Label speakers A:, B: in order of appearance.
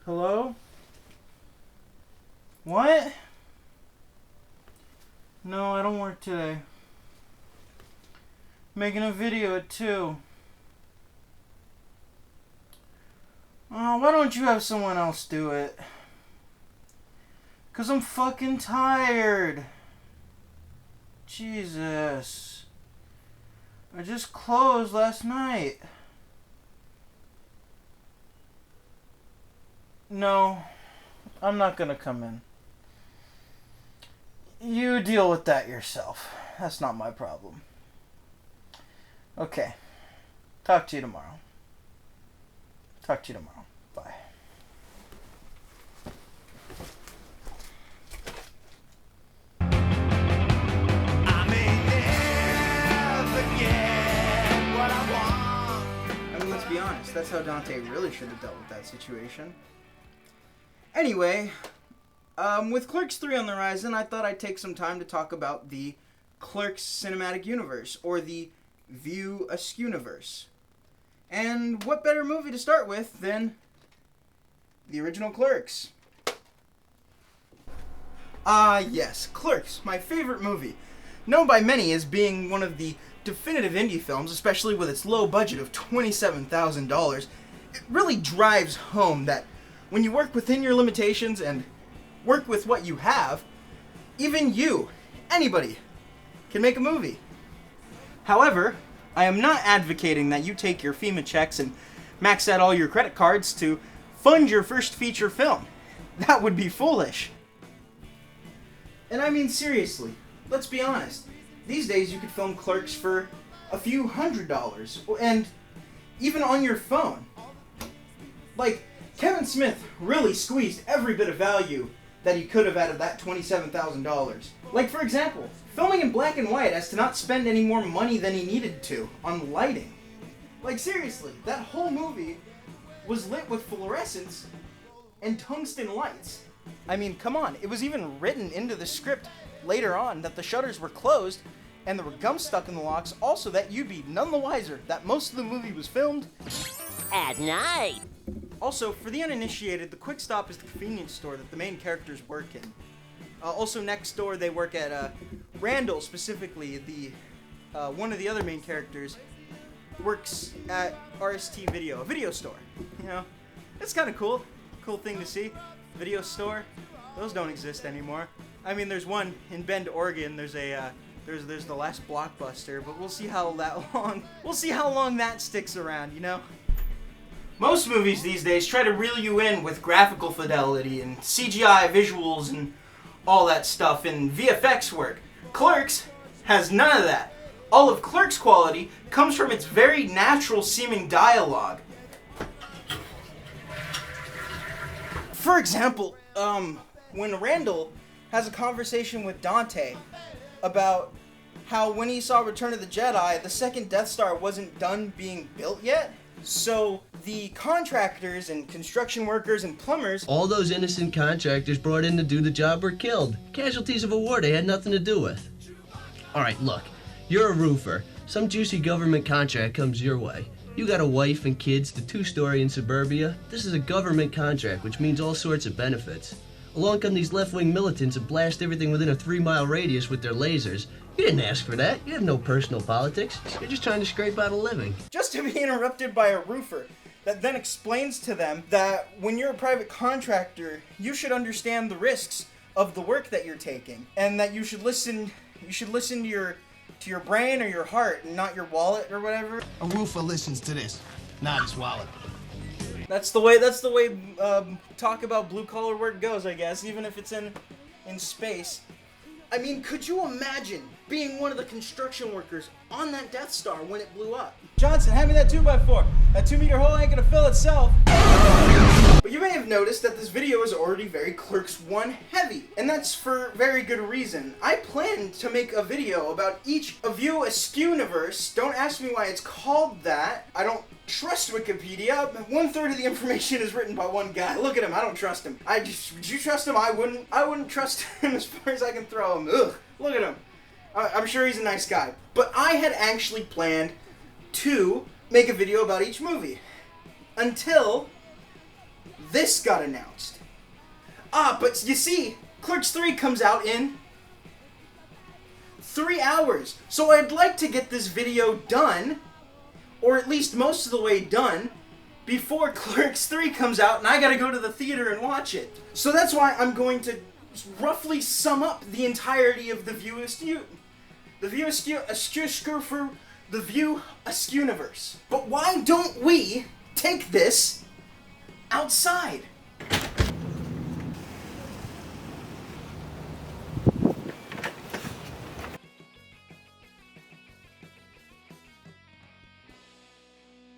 A: Hello? What? No, I don't work today. Making a video at 2. Oh, why don't you have someone else do it? 'Cause I'm fucking tired. Jesus. I just closed last night. No, I'm not gonna come in. You deal with that yourself. That's not my problem. Okay. Talk to you tomorrow. Bye. I mean, let's be honest. That's how Dante really should have dealt with that situation. Anyway, with Clerks 3 on the horizon, I thought I'd take some time to talk about the Clerks cinematic universe, or the View Askewniverse. And what better movie to start with than the original Clerks? Yes, Clerks, my favorite movie. Known by many as being one of the definitive indie films, especially with its low budget of $27,000. It really drives home that when you work within your limitations and work with what you have, even you, anybody, can make a movie. However, I am not advocating that you take your FEMA checks and max out all your credit cards to fund your first feature film. That would be foolish. And I mean seriously, let's be honest. These days you could film Clerks for a few $100s, and even on your phone. Like, Kevin Smith really squeezed every bit of value that he could have out of that $27,000. Like, for example, filming in black and white as to not spend any more money than he needed to on lighting. Like, seriously, that whole movie was lit with fluorescence and tungsten lights. I mean, come on, it was even written into the script later on that the shutters were closed and there were gums stuck in the locks, also that you'd be none the wiser that most of the movie was filmed
B: at night.
A: Also, for the uninitiated, the Quick Stop is the convenience store that the main characters work in. Also, next door they work at Randall, specifically. One of the other main characters works at RST Video, a video store. You know, it's kind of cool. Cool thing to see. Video store. Those don't exist anymore. I mean, there's one in Bend, Oregon. There's the last Blockbuster, but we'll see how long that sticks around. You know. Most movies these days try to reel you in with graphical fidelity and CGI visuals and all that stuff and VFX work. Clerks has none of that. All of Clerks' quality comes from its very natural seeming dialogue. For example, when Randall has a conversation with Dante about how when he saw Return of the Jedi, the second Death Star wasn't done being built yet. So the contractors and construction workers and plumbers,
C: all those innocent contractors brought in to do the job were killed. Casualties of a war they had nothing to do with. Alright, look, you're a roofer. Some juicy government contract comes your way. You got a wife and kids, the 2-story in suburbia. This is a government contract, which means all sorts of benefits. Along come these left-wing militants and blast everything within a 3-mile radius with their lasers. You didn't ask for that. You have no personal politics. You're just trying to scrape out a living.
A: Just to be interrupted by a roofer that then explains to them that when you're a private contractor, you should understand the risks of the work that you're taking, and that you should listen to your brain or your heart and not your wallet or whatever.
D: A roofer listens to this, not his wallet.
A: That's the way talk about blue collar work goes, I guess, even if it's in space. I mean, could you imagine being one of the construction workers on that Death Star when it blew up? Johnson, hand me that 2x4. That 2-meter hole ain't gonna fill itself. But you may have noticed that this video is already very Clerks 1 heavy, and that's for very good reason. I planned to make a video about each of View Askewniverse. Don't ask me why it's called that. I don't trust Wikipedia. 1/3 of the information is written by one guy. Look at him, I don't trust him. Would you trust him? I wouldn't trust him as far as I can throw him. Ugh, look at him. I'm sure he's a nice guy. But I had actually planned to make a video about each movie. Until this got announced. But you see, Clerks 3 comes out in 3 hours. So I'd like to get this video done, or at least most of the way done, before Clerks 3 comes out and I gotta go to the theater and watch it. So that's why I'm going to roughly sum up the entirety of the View Askew Askewniverse. But why don't we take this outside?